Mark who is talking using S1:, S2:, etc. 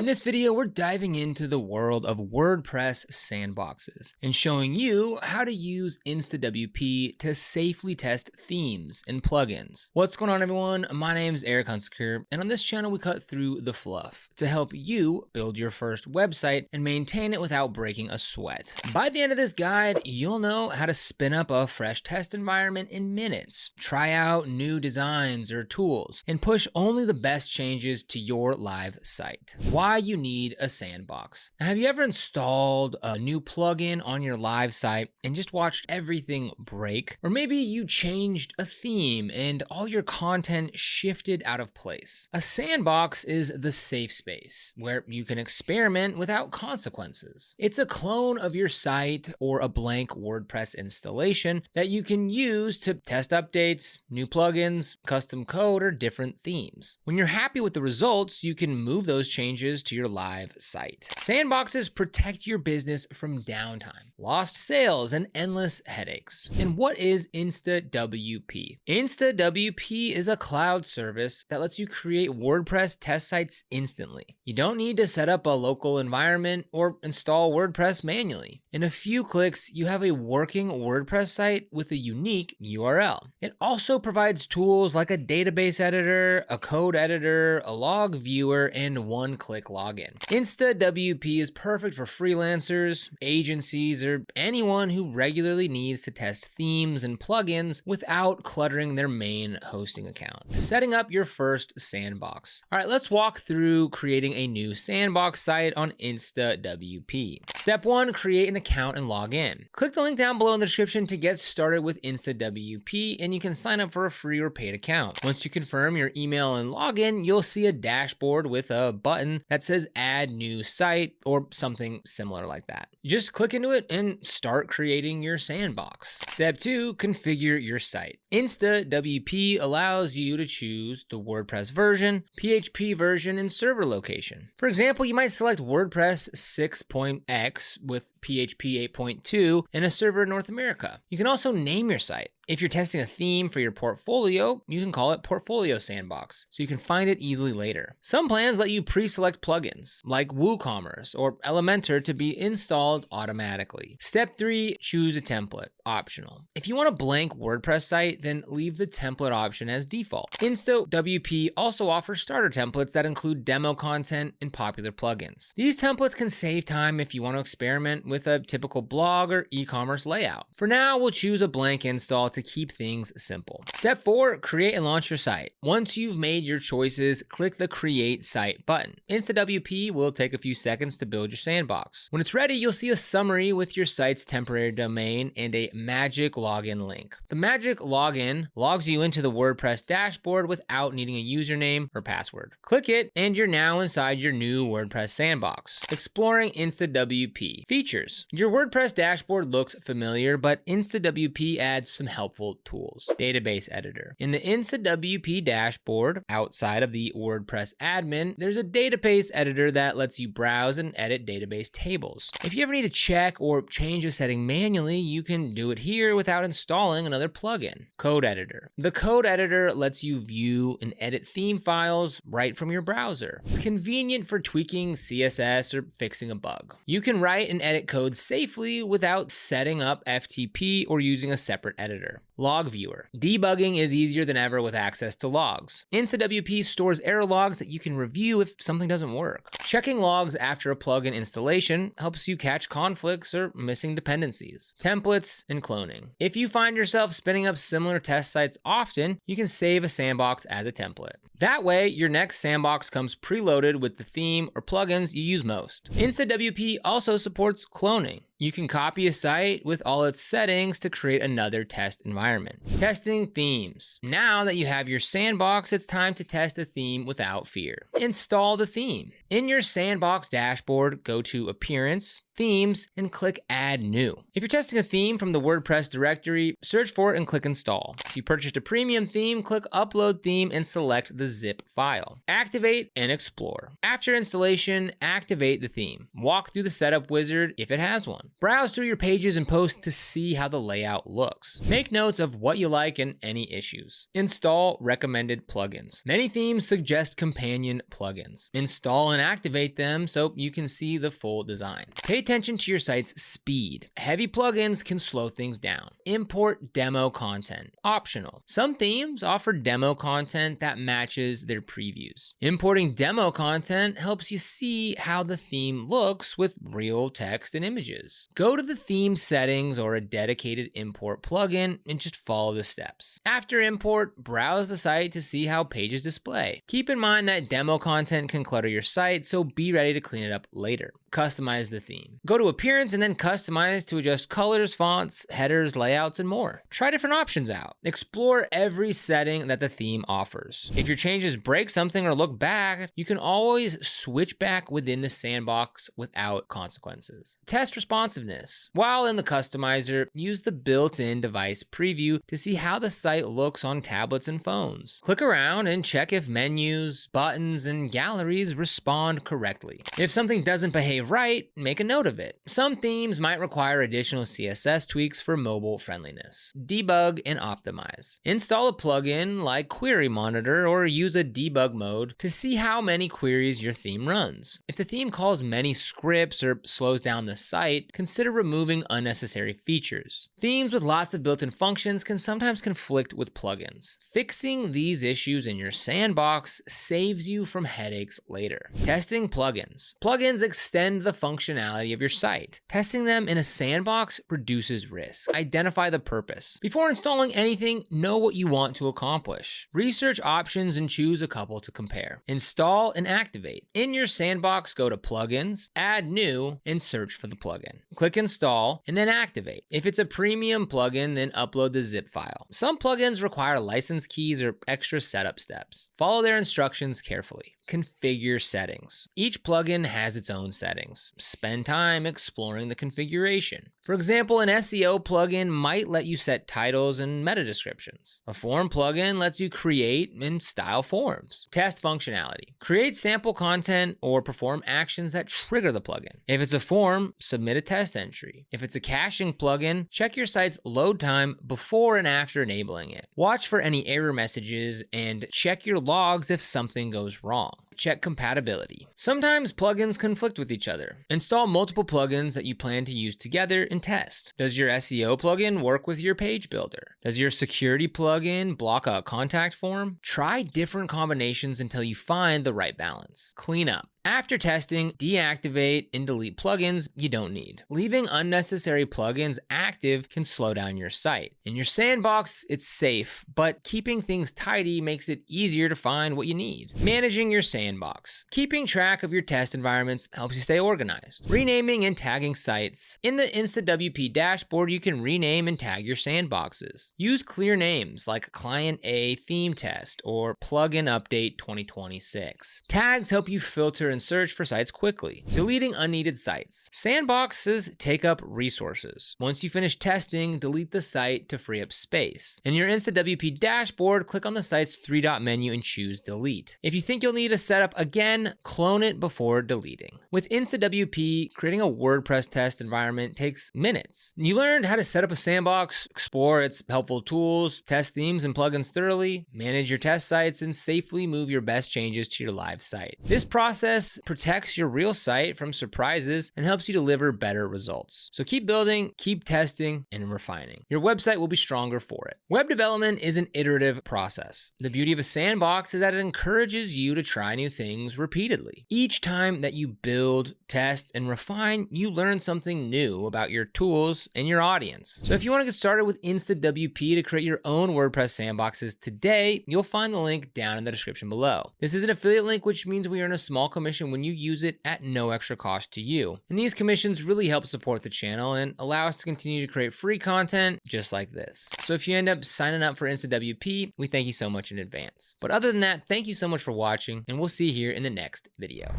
S1: In this video, we're diving into the world of WordPress sandboxes and showing you how to use InstaWP to safely test themes and plugins. What's going on, everyone? My name is Eric Hunsaker, and on this channel, we cut through the fluff to help you build your first website and maintain it without breaking a sweat. By the end of this guide, you'll know how to spin up a fresh test environment in minutes, try out new designs or tools, and push only the best changes to your live site. Why you need a sandbox. Now, have you ever installed a new plugin on your live site and just watched everything break? Or maybe you changed a theme and all your content shifted out of place. A sandbox is the safe space where you can experiment without consequences. It's a clone of your site or a blank WordPress installation that you can use to test updates, new plugins, custom code, or different themes. When you're happy with the results, you can move those changes to your live site. Sandboxes protect your business from downtime, lost sales, and endless headaches. And what is InstaWP? InstaWP is a cloud service that lets you create WordPress test sites instantly. You don't need to set up a local environment or install WordPress manually. In a few clicks, you have a working WordPress site with a unique URL. It also provides tools like a database editor, a code editor, a log viewer, and one-click login. InstaWP is perfect for freelancers, agencies, or anyone who regularly needs to test themes and plugins without cluttering their main hosting account. Setting up your first sandbox. All right, let's walk through creating a new sandbox site on InstaWP. Step 1, create an account and log in. Click the link down below in the description to get started with InstaWP, and you can sign up for a free or paid account. Once you confirm your email and login, you'll see a dashboard with a button that says add new site or something similar like that. Just click into it and start creating your sandbox. Step 2, configure your site. InstaWP allows you to choose the WordPress version, PHP version, and server location. For example, you might select WordPress 6.x with PHP 8.2 and a server in North America. You can also name your site. If you're testing a theme for your portfolio, you can call it Portfolio Sandbox, so you can find it easily later. Some plans let you pre-select plugins, like WooCommerce or Elementor, to be installed automatically. Step 3, choose a template, optional. If you want a blank WordPress site, then leave the template option as default. InstaWP also offers starter templates that include demo content and popular plugins. These templates can save time if you want to experiment with a typical blog or e-commerce layout. For now, we'll choose a blank install to keep things simple. Step 4, create and launch your site. Once you've made your choices, click the Create Site button. InstaWP will take a few seconds to build your sandbox. When it's ready, you'll see a summary with your site's temporary domain and a magic login link. The magic login logs you into the WordPress dashboard without needing a username or password. Click it, and you're now inside your new WordPress sandbox. Exploring InstaWP. Features. Your WordPress dashboard looks familiar, but InstaWP adds some helpful tools. Database editor. In the InstaWP dashboard, outside of the WordPress admin, there's a database editor that lets you browse and edit database tables. If you ever need to check or change a setting manually, you can do it here without installing another plugin. Code editor. The code editor lets you view and edit theme files right from your browser. It's convenient for tweaking CSS or fixing a bug. You can write and edit code safely without setting up FTP or using a separate editor. Log viewer. Debugging is easier than ever with access to logs. InstaWP stores error logs that you can review if something doesn't work. Checking logs after a plugin installation helps you catch conflicts or missing dependencies. Templates and cloning. If you find yourself spinning up similar test sites often, you can save a sandbox as a template. That way, your next sandbox comes preloaded with the theme or plugins you use most. InstaWP also supports cloning. You can copy a site with all its settings to create another test environment. Testing themes. Now that you have your sandbox, it's time to test a theme without fear. Install the theme. In your sandbox dashboard, go to Appearance, Themes, and click Add New. If you're testing a theme from the WordPress directory, search for it and click Install. If you purchased a premium theme, click Upload Theme and select the zip file. Activate and explore. After installation, activate the theme. Walk through the setup wizard if it has one. Browse through your pages and posts to see how the layout looks. Make notes of what you like and any issues. Install recommended plugins. Many themes suggest companion plugins. Install and activate them so you can see the full design. Pay attention to your site's speed. Heavy plugins can slow things down. Import demo content. Optional. Some themes offer demo content that matches their previews. Importing demo content helps you see how the theme looks with real text and images. Go to the theme settings or a dedicated import plugin and just follow the steps. After import, browse the site to see how pages display. Keep in mind that demo content can clutter your site, so be ready to clean it up later. Customize the theme. Go to Appearance and then Customize to adjust colors, fonts, headers, layouts, and more. Try different options out. Explore every setting that the theme offers. If your changes break something or look bad, you can always switch back within the sandbox without consequences. Test responsiveness. While in the customizer, use the built-in device preview to see how the site looks on tablets and phones. Click around and check if menus, buttons, and galleries respond correctly. If something doesn't behave right, make a note of it. Some themes might require additional CSS tweaks for mobile friendliness. Debug and optimize. Install a plugin like Query Monitor or use a debug mode to see how many queries your theme runs. If the theme calls many scripts or slows down the site, consider removing unnecessary features. Themes with lots of built-in functions can sometimes conflict with plugins. Fixing these issues in your sandbox saves you from headaches later. Testing plugins. Plugins extend the functionality of your site. Testing them in a sandbox reduces risk. Identify the purpose. Before installing anything, know what you want to accomplish. Research options and choose a couple to compare. Install and activate. In your sandbox, go to Plugins, Add New, and search for the plugin. Click Install, and then activate. If it's a premium plugin, then upload the zip file. Some plugins require license keys or extra setup steps. Follow their instructions carefully. Configure settings. Each plugin has its own settings. Spend time exploring the configuration. For example, an SEO plugin might let you set titles and meta descriptions. A form plugin lets you create and style forms. Test functionality. Create sample content or perform actions that trigger the plugin. If it's a form, submit a test entry. If it's a caching plugin, check your site's load time before and after enabling it. Watch for any error messages and check your logs if something goes wrong. Check compatibility. Sometimes plugins conflict with each other. Install multiple plugins that you plan to use together and test. Does your SEO plugin work with your page builder? Does your security plugin block a contact form? Try different combinations until you find the right balance. Clean up. After testing, deactivate and delete plugins you don't need. Leaving unnecessary plugins active can slow down your site. In your sandbox, it's safe, but keeping things tidy makes it easier to find what you need. Managing your sandbox. Keeping track of your test environments helps you stay organized. Renaming and tagging sites. In the InstaWP dashboard, you can rename and tag your sandboxes. Use clear names like Client A Theme Test or Plugin Update 2026. Tags help you filter and search for sites quickly. Deleting unneeded sites. Sandboxes take up resources. Once you finish testing, delete the site to free up space. In your InstaWP dashboard, click on the site's three-dot menu and choose Delete. If you think you'll need a setup again, clone it before deleting. With InstaWP, creating a WordPress test environment takes minutes. You learned how to set up a sandbox, explore its helpful tools, test themes and plugins thoroughly, manage your test sites, and safely move your best changes to your live site. This process protects your real site from surprises and helps you deliver better results. So keep building, keep testing, and refining. Your website will be stronger for it. Web development is an iterative process. The beauty of a sandbox is that it encourages you to try new things repeatedly. Each time that you build, test, and refine, you learn something new about your tools and your audience. So if you want to get started with InstaWP to create your own WordPress sandboxes today, you'll find the link down in the description below. This is an affiliate link, which means we earn a small commission when you use it at no extra cost to you. And these commissions really help support the channel and allow us to continue to create free content just like this. So if you end up signing up for InstaWP, we thank you so much in advance. But other than that, thank you so much for watching, and we'll see you here in the next video.